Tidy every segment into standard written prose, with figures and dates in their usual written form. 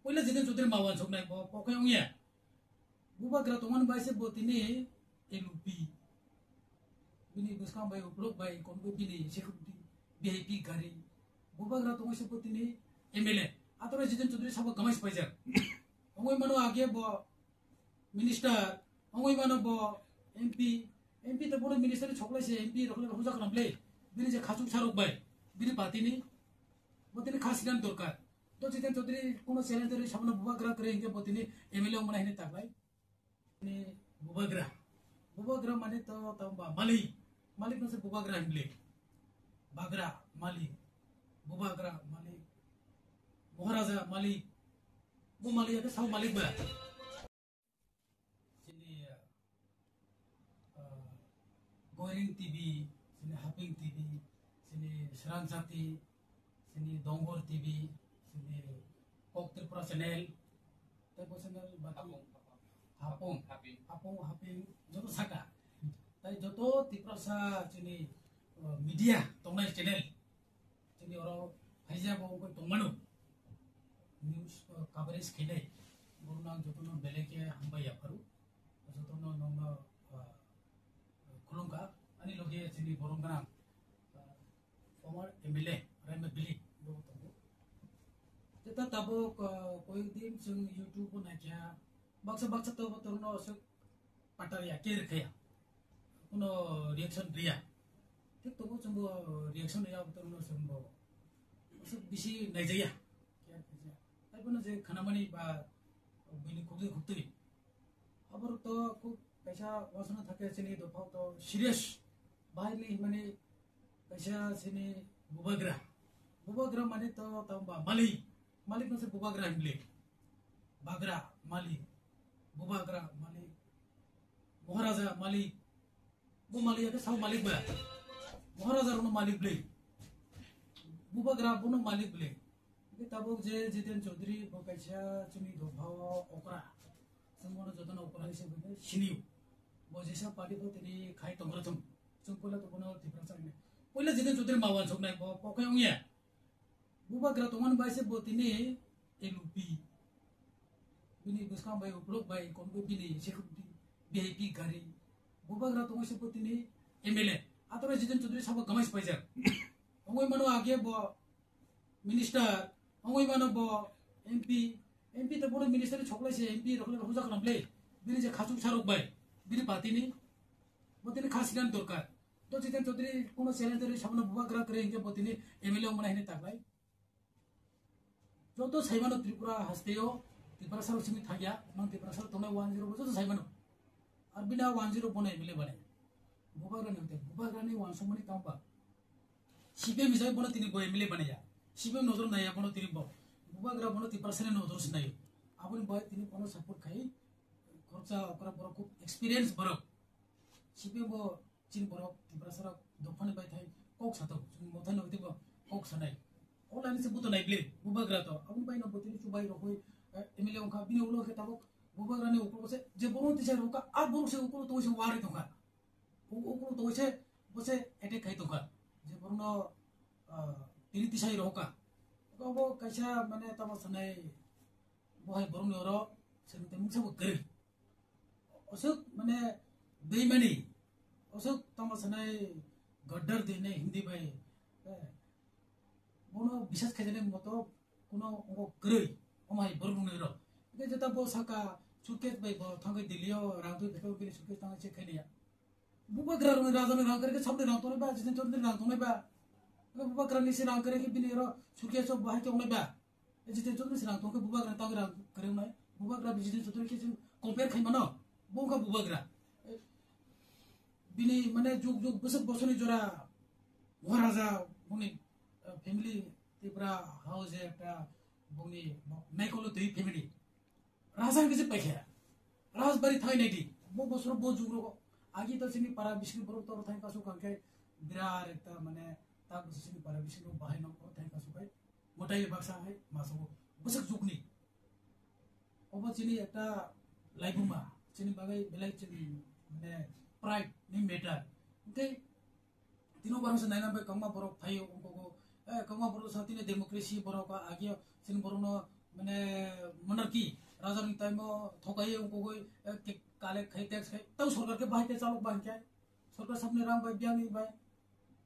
Pula jidan chudri mawan choknai bo pokoyong ya. Buba gra tongan bai se botini elupi. Bini buskang bai uplok bai kongo bini security VIP gari. Buba gra tongan se botini MLA. Atore jidan chudri sabo gamais paijar. Ongoi mano age bo minister, ongoi mano bo MP to bodo minister choklai se MP rokhle hoja kramle. Bini je khachuk charok bai. Bini patini botini khasiran dorkar. तो जितने चौधरी कोनो challenger सामने बुबाग्रा करे इनके बोतिनी MLA मना हिने ताकलाई ने बुबाग्रा माने तो मालिक न से बुबाग्रा हिमले बाग्रा मालिक बुबाग्रा मालिक महाराजा मालिक वो मालिक के सब मालिक बा जिने गोरिंग टीवी जिने हापिंग टीवी जिने शरान जाति जिने दोंगोर TV sini Pok Tripura channel, Tepo channel baki Hapong joto saka, tai joto Tripura sa sini media tongnai channel, sini oro haja bo ko tongmanu news coverage khinai, borunang joto no beleke hambai yaparu, joto no nongna kulungka, ani loge sini borongana former MLA Raime Bili kita tabo कोई दिन संग YouTube पर नाचा बक्सा तो बतरनो असक पटारिया के रखे उनो reaction दिया ठीक तो वो संग रिएक्शन दिया बतरनो संग असक बिसी नहीं जाया क्या क्या ताई बना जे खाना मनी बा बिनी खुदे अब तो खूब पैसा वासना थके चली तो फाउ तो सीरियस बाहर नहीं माने पैसा चली बुबाग्रा माने तो तंबा मालिक न से बुबाग्रा हिमले बाग्रा मालिक बुबाग्रा मालिक महाराजा मालिक वो मालिक के सब मालिक बा महाराजा रो मालिक ब्ले बुबाग्रा बोनो मालिक ब्ले के तबो जे जितेन चौधरी बकाइसा चुनी दोभाव ओकरा संगोनो जतन ओकरा हिसे बने सिनिउ बजेसा पार्टी को तिनी खाइ तंग्रथम जों पला तो बनो तिफ्रा चाइने पहिले जितेन चौधरी मावान सकनाय पकायong या बुबाग्रा tongan bai se botini elupi bini buskang bai uplok bai kongo bini security VIP gari bubagra tongan se botini MLA atore jidan chudri sabo gamais paijar ongoi mano age bo minister ongoi mano bo MP to bodo minister choklai se MP rokhle hoja kramle bini je khachuk charok bai bini patini botini khasiran dorkar to jidan chudri kono challenger samne bubagra करे इनके botini MLA mona hine taklai जो तो साइमानो त्रिपुरा हस्ते हो त्रिपुरा साल उसी में था क्या नॉन त्रिपुरा साल तुमने 10 बोलो तो साइमानो और बिना 10 बोने मिले बने बुबाग्रा नहीं होते बुबाग्रा नहीं 100 मनी काम पा सीपीएम मिसाई बोनो तीन बोए मिले बने जा सीपीएम नोजर नहीं है बोनो तीन बो बुबाग्रा बोनो त्रिपुरा साल नोजर से नहीं आपने बोए तीन बोनो सपोर्ट खाई खर्चा ओकरा बरो को एक्सपीरियंस बरो सीपीएम बो चीन बरो त्रिपुरा साल दोफाने बाय थाई कोक सातो मोथन होते बो Coke Sanae Ola ni sebutan naik beli, bubagra to. Aku bayar nombor ini coba irokoi, MLA ongkap bini ulo kita bok, bubagra ni ukul bose, jeboron tisai roka, abor se ukul to se wari tongka, ukul to se bose attack kai tongka, jeboron ini tisai roka. Kau bo kaisa mana tamu sanai, bohai boron yoro, senute mungsa bo kiri. Osok mana beimani, osok tamu sanai gaddar dene Hindi bay. बोनो विशेष खेजने मतो कोनो ओको गरै ओमाइ बरगुं narrow के जता बो साका Suket bye बो थांगे दिलियो रांदु देखो के सुकेत थांगे से खेनिया बुबाग्रा रंग राजन रंग करे के सबने रंग तोने बा जिन चोर रंग तोने बा बुबाग्रा नि से रंग करे के बिनेरो सुकेत सब बाहि तोने बा जिन चोर से रंग तोके बुबाग्रा तांगे रंग करे नै बुबाग्रा जिन चोर के कंपेयर खाइ मनो बोका बुबाग्रा बिने माने जुग बसक बसनि जरा महाराजा बुनि फैमिली त्रिपुरा हाउस है একটা বনি নাইকলো দুই ফ্যামিলি রাজা কিছু পাইখা রাজবাড়ি থাই নাইটি বো বছর বো যুগর আগে তো সিনি পারা বিষ্ণু বড় তোর থাই কাসু কাকে বিরাট একটা মানে তা বছর সিনি পারা বিষ্ণু বাহাই নক থাই কাসু কাই মোটাই বাক্সা হয় মাসো বছর যুগনি অব চিনি একটা লাইবুমা চিনি বাগাই বেলাই চিনি মানে প্রাইড নি মেটার ओके तीनों बार से नाइना पे कमा बरो थाई उनको को कमा बरो साथी ने डेमोक्रेसी बरो का आगे सिन बरो न माने আন্ডার কি রাজার টাইম থকাই উनको काले खाई टैक्स खाई तब सरकार के बाहर के चालक बाहर क्या सरकार सबने राम भाई बिया नहीं भाई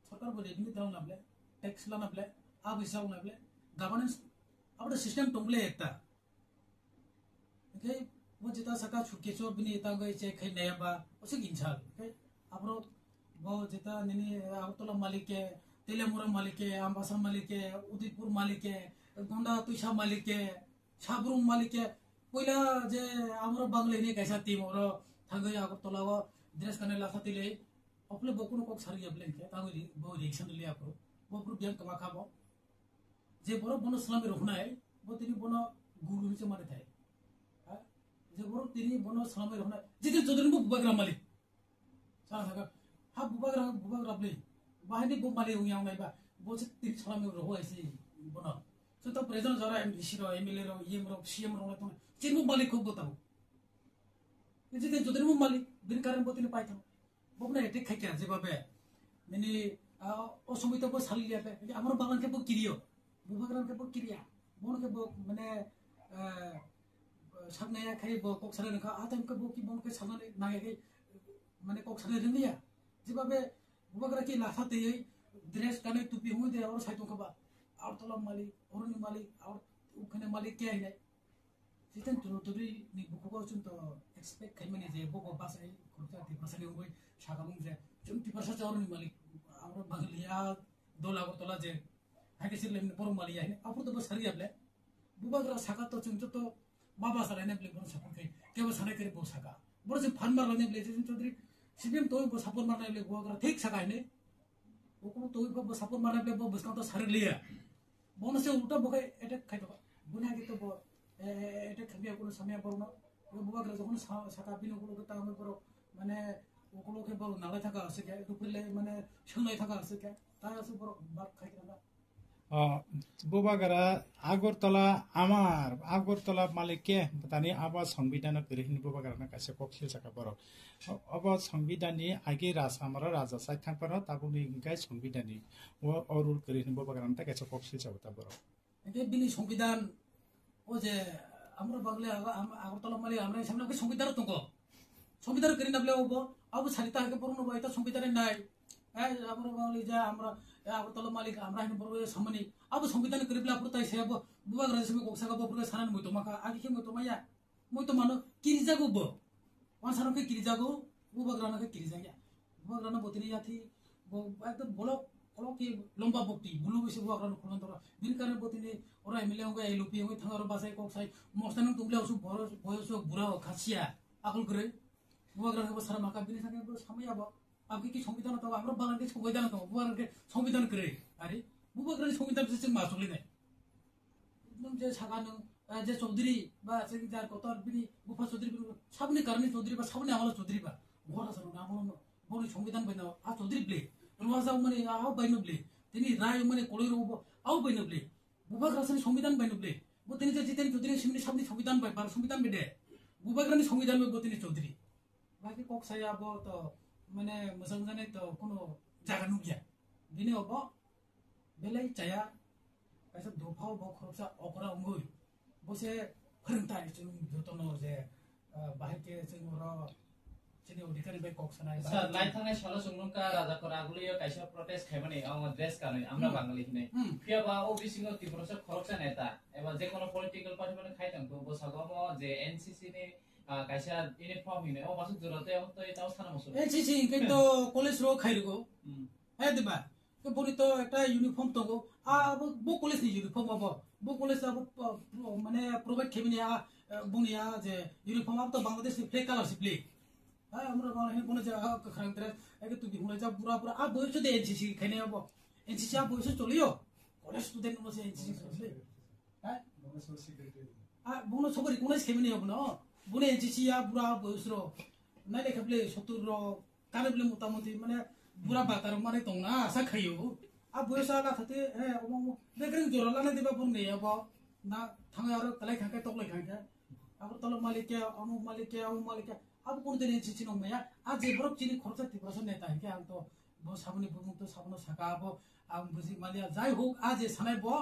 सरकार बोले नहीं दाम नापले टैक्स ला नापले आप हिसाब नापले गवर्नेंस अब सिस्टम टोंगले एकता ओके वो जिता सका छुके सो बिनी इता गई चे खाई नया बा उसे गिनसाल ओके अब वो जिता निनी आवतला मालिक के तेलेमुरा मालिक के आंबासा मालिक के उदयपुर मालिक के गोंडा तुषा मालिक के साबरुम मालिक के पहिला जे हाम्रो बांग्लेनी कैसा टीम और थांगै आगरतला वो ड्रेस करने लाथा तिले अपने बकुन कोक सारी अपने के तांगै बो रिएक्शन ले आपरो वो प्रूफ बियान कमा खाबो जे बरो बनो सलामी रखना है वो तिनी बनो गुरु हिचे माने थाय हां जे बरो तिनी बनो सलामी रखना जिते जदन बो बुबाग्रा मालिक सारा थागा हा बुबाग्रा प्ले बाहेनि बो मालिक उयाव नायबा बो से तिनी सलामी रहो ऐसे बनो सो तो प्रेजेंट जरा एमडीसी रो एमएलए रो ये रो सीएम रो तो चिन्मु मालिक खूब बताओ जिते जदन मालिक बिन कारण बतिनि पाइथां बबना एटे खाइका जेबाबे मिनि असमित बो सालिया बे हमर बागान के बो किरियो बुबाग्रान के बो किरिया बन के बो माने साबनाया खाइ बो कोक साले नखा आतम के बो की बन के सालने नागे के माने कोक साले रनिया जेबाबे बुबाग्रा की लाथा तेय ड्रेस काने टुपी हुई दे और साइतो के बा और तला मालिक औरनि मालिक और उखने मालिक के है जितन तुरी नि बुखो जुन त एक्सपेक्ट खाइमाने जे बो बासाय खरचा ति बासाले उबै सागामुं जे जुन ति बासा चावरनि मालिक आरो बागलिया दोला तला जे हाके सिरले बर मालिक है आपुर तो बसरी आबले बुबाग्रा सागा तो जुन तो बाबा सालाने ब्ले बन सपन के केबो साने करे बो सागा बरो जे फान मारलाने ब्ले जुन चौधरी सिबिम तो बो सपोर्ट मारनाय ब्ले बुबाग्रा ठीक सागा है ने ओको तो बो सपोर्ट मारनाय ब्ले बो बसका तो सारे लिया बोनस से उल्टा बके अटैक खाइतो बुना के तो अटैक खबिया को समय परनो बुबाग्रा जखन साका बिनो को ता हम पर माने ओको के बर नाला थाका আছে কে দুপুরলে মানে সংনাই থাকা আছে কে তাই আছে বড় বাদ খাইরা बुबाग्रा आगरतला आमार आगरतला मालिक के तानी आबा संविधान करिहिन बुबाग्रा कासे कोखिल सका बर अब संविधाननि आगे रासामरा राजा साइ थांपर ताबुनि गाय संविधाननि ओ अरुल करिहिन बुबाग्रा ता कासे कोखिल सका बर एके बिनि संविधान ओ जे আমরা বাংলা আগরতলা মালি আমরা সামনে के संविधान तंगो संविधान करिना बले ओबो अब सारिता के परनो बायता संविधान नाय আমরা বাঙালি যা আমরা আগরতলা মালিক আমরা হিন বড় সামনে अब संविधान करिबला पुरताय से अब बुबाग्रा से कोकसागा बपुरगा सानान मयतो माका आगि के मयतो माया मयतो मानो किरिजागो बो वन सानो के किरिजागो बुबाग्राना के किरिजाया बुबाग्राना बतिनि याथि एकदम ब्लॉक की लंबा बक्ति बुलु बेसे बुबाग्राना खनंतर बिन कारण बतिनि ओरा एमएलए होगा एलपी होगा थांगारो बासाय कोकसाय मस्तान तुमले उसु बयसो बुरा खासिया आकल करे बुबाग्राना के सारा माका बिनि थांगे सामया बा आगे की संविधान तो हमरा बागान के संविधान तो बुबाग्रा के संविधान करे अरे बुबाग्रा संविधान से मासुली नै एकदम जे सागानो जे चौधरी बा सेक्रेटारी कोतर बिनि बुफा चौधरी बिनि सबने कारणे चौधरी बा सबने आमाला चौधरी बा घरा सर नामो बनि संविधान बैनो आ चौधरी ब्ले रुवाजाव माने आव बैनो ब्ले तिनी राय माने कोलैरो आव बैनो ब्ले बुबाग्रा से संविधान बैनो ब्ले बो तिनी जे जितेन चौधरी सिमनि सबनि संविधान बाय बार संविधान बेदे बुबाग्रानि संविधान बे तिनी चौधरी बाकी कोकसाया अब तो माने मोजां जाने तो कोनो जागा नुगिया बिनि अब बेलाय चाया ऐसा दोफाव बो खरसा अकरा उंगुय बसे फोरोंथाय जों जतनो जे बाहाय के जों र चिनि अधिकारी बाय कक्सनाय सर लाइन थांनाय साला सुंगुंका राजाफोर आगुलियो कायसा प्रोटेस्ट खायमाने आं ड्रेस गानै आमरा बांगाली हिने फियाबा ओबीसी नो तिब्रस खरकसा नेता एबा जे कोनो पॉलिटिकल पार्टी माने खायथां तो बसागमो जे एनसीसी नि कायसा यूनिफॉर्म हिने ओ बासु जरते तो एताव साना मसु एनसीसी किंतु कॉलेज रो खायरगो हे दिबा के बनि तो एकटा यूनिफॉर्म तंगो आ बो कॉलेज नि यूनिफॉर्म अब बो कॉलेज अब माने प्रोवाइड खेमिनिया बुनिया जे यूनिफॉर्म अब तो बांग्लादेश फ्लैग कलर सिप्ले हां हमरा बांग्लादेश कोन जे खरंतरे एके तु बिहुना जा पूरा पूरा आ बोयस दे एनसीसी खाने अब एनसीसी आ बोयस चलियो कॉलेज स्टूडेंट नो से एनसीसी चले हां आ बुनो सबरी कोन खेमिनि अब न बुने एनसीसी आ पूरा बोयस रो नाय लेखबले 70 रो कानेबले मोटामोटी माने बुरा बातार माने तंगना आसा खायो आ बोयसा ला थाते ए अमो बेग्रिं जोरा लाने दिबा बुंने अब ना थांगा आरो तलाय खांके तकलाय खांके अब तल मालिक के अमु मालिक के अब कोन दिन एनसीसी नो मया आ जे बरफ चिनि खरचा तिब्रसन नेता है के आं तो बो साबनि बुमुं तो साबनो साका अब आं बुजि मालिया जाय होक आ जे सानाय बो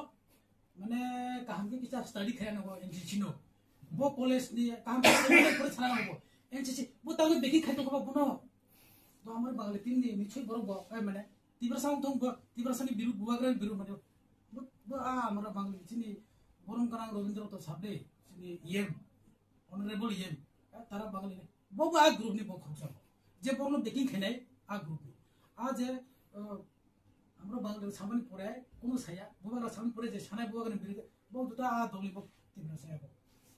माने काहामके किसा स्टडी खाया नो एनसीसी नो bo college ni kam pore chana bo NCC bo tawe beki khaito ko bono to amar bagle tin ni nichoi boro bo mane tibrasang thong bo tibrasani biru buagra biru mane bo amara bagle chini borom karang Robindra to sabde chini EM honorable EM tara bagle bo a group ni bo khoksa je borno beki khenai a group ni a je আমরা বাংলাদেশ সামনে পড়ে কোন ছায়া বুবালা সামনে পড়ে যে সানাই বুবাগানে বিরুদ্ধে বহু দুটা দলি বক তিব্রা ছায়া বক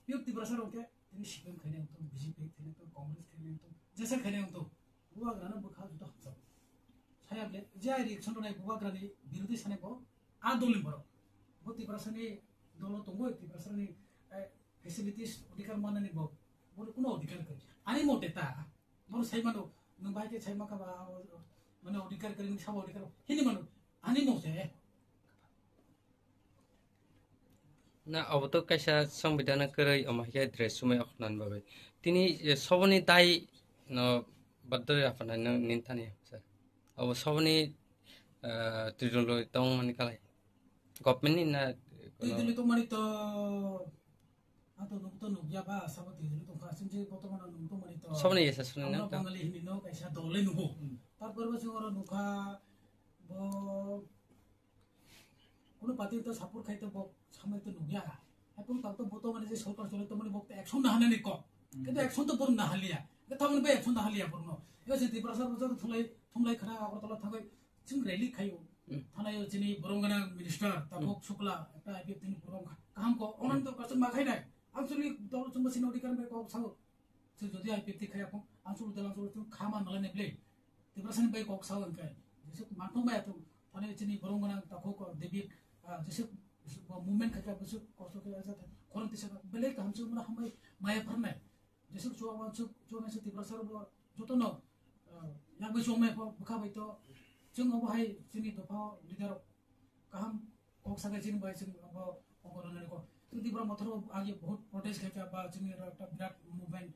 পিউ তিব্রা ছায়া ওকে তিনি সিপিএম খাইনে তো বিজেপি খাইনে তো কংগ্রেস খাইনে তো যেসে খাইনে তো বুবাগানে বখা দুটা হামসা ছায়া বলে যে রিঅ্যাকশন নাই বুবাগানে বিরুদ্ধে সানাই বক আ দলি বড় বক তিব্রা ছানি দল তো গই তিব্রা ছানি ফ্যাসিলিটিস অধিকার মাননি বক বলে কোনো অধিকার কই আনি মোটে তা বড় সাইমানো নবাইকে সাইমাকা বা মানে অধিকার করেন সব অধিকার হিনি মানু আনি মতে না অবতো কাইসা সংবিধান কरै অমাহিয়া ড্রেস সুমে অখনান বাবে তিনি সবনি দাই বাদ্য আফানা নিন্তানি স্যার অব সবনি ত্রিদল তং মানি কালাই গভর্নমেন্ট নি না ত্রিদল তো মানি তো আতো নুতো নুগিয়া বা সাব ত্রিদল তো খাসিন যে বর্তমান নুতো মানি তো সবনি এসা শুনে না বাঙালি হিনি নো কাইসা দলে নুগো তারপর বসে ওর নুখা ব কোনো পাতি তো সাপোর্ট খাইতে বক সামনে তো নুগিয়া এখন তাও তো বতো মানে যে সরকার চলে তো মানে বক অ্যাকশন না হানে ক কিন্তু অ্যাকশন তো পড়ন না হালিয়া কথা মানে অ্যাকশন না হালিয়া পড়ন এ যে তিব্রাসার বছর থুমলাই খরা আগরতলা থাকই চিং রেলি খাইও থানায় চিনি বরঙ্গনা মিনিস্টার তাপক শুক্লা একটা আইপিএফ তিনি প্রোগ্রাম কাম ক অনন্ত কাছে মা খাই নাই আঞ্চলিক দল চুম্বসিন অধিকার মে ক সাও সে যদি আইপিএফ খাই আপন আঞ্চলিক দল খামা নলে নেবলে তিব্রাসানি বাই কক সাও এনকাই যেসে মানথং বাই আতো थाने चिनी बरंगना ताखो को देबी जैसे मूवमेंट खचा बस कष्ट के ऐसा था कोन तिसा बेले काम से हमरा हम माया फरना जैसे जो में से तिब्रासर जतो न या बे जो में बुखा बे तो जों अब हाय चिनी दफा लिडार काम कोक सागे चिन बाय चिन अब अगरन को तो तिब्रा मथरो आगे बहुत प्रोटेस्ट खचा बा चिनी একটা বিরাট মুভমেন্ট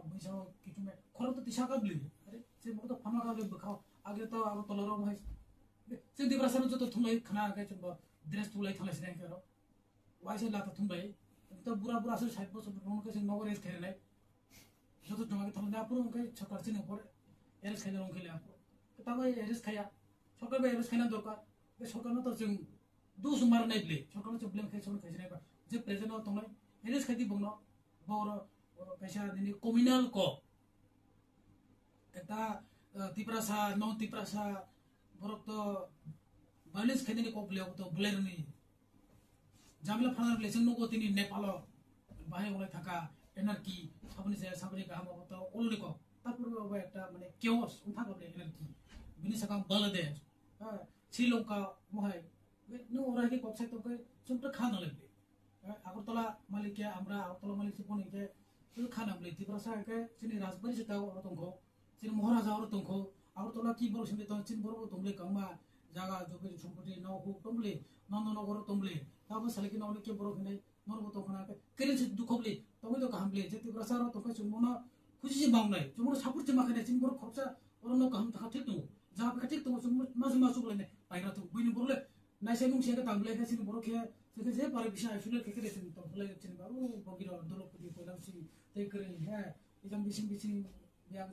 বুঝাও কিছু में खरो तो तिसा का बली अरे से मो तो फमा का बुखाओ आगे तो अब तलरो भाई जों तिब्रासार जतो थुमलाई खाना आगे चबा ड्रेस तुलाई थाला सिनाय करो वाइसे लाता थुमबाय तो बुरा बुरा से 60 বছর রং के नगर एस खेरे নাই যত জমা থালা না পুরো কে সরকার চিনে পড়ে এরস খাইলে রং খেলে আপু তবে এরস খায়া সরকার বে এরস খাইনা দরকার বে সরকার না তো जों দুস মার নাই বলে সরকার তো ব্লেম খাই সরকার খাইছে নাই যে প্রেজেন্ট তংলাই এরস খাইতি বংনো বড় কাইসা দিনি কমিউনাল ক এটা তিব্রাসা নো তিব্রাসা বরক তো ভায়োলেন্স খাইনি को ब्लेव तो ब्लेरनी জামিলা ফানার ব্লেসিং नको তিনি নেপাল বাহে ওলাই থাকা এনার্কি সাবনি সে সাবনি গাম তো অলনি को তারপর ওই একটা মানে কেওস উঠা গলে এনার্কি বিনি সাকাম বাংলাদেশ শ্রীলঙ্কা মহাই নো ওরা কি কক্সাই তো সুপ্ত খানা লাগবে আগরতলা মালিকে আমরা আগরতলা মালিক সুপনি কে খানা বলে তিব্রাসা কে চিনি রাজবাড়ি সেটা ওরা তংখো চিনি মহারাজা ওরা তংখো আগরতলা কি বড় সঙ্গে তো চিন বড় তংলে কামা জায়গা জবে সম্পত্তি নাও হুক তংলে নন্দনগর তংলে তাবো সালেকি নাও কে বড় খনে নরব তখনা কেরে সে দুখবলে তবে তো কামলে যে তিব্রাসা র তকে সুমনা খুশি বাংলাই জমন সাপুর যে মাখানে চিন বড় খরচা ওর ন কাম থাকা ঠিক নো যা ঠিক তো মাঝে মাঝে বলে পাইরা তো বইনি বলে নাই সে মুছে কে তাংলে কে চিন বড় খে যে পারে বিষয় আসলে কে কে চিন তো বলে চিন বাবু বগির দলপতি কইলাম সি তাই করে হ্যাঁ এজম বিচিং বিচিং বিয়াং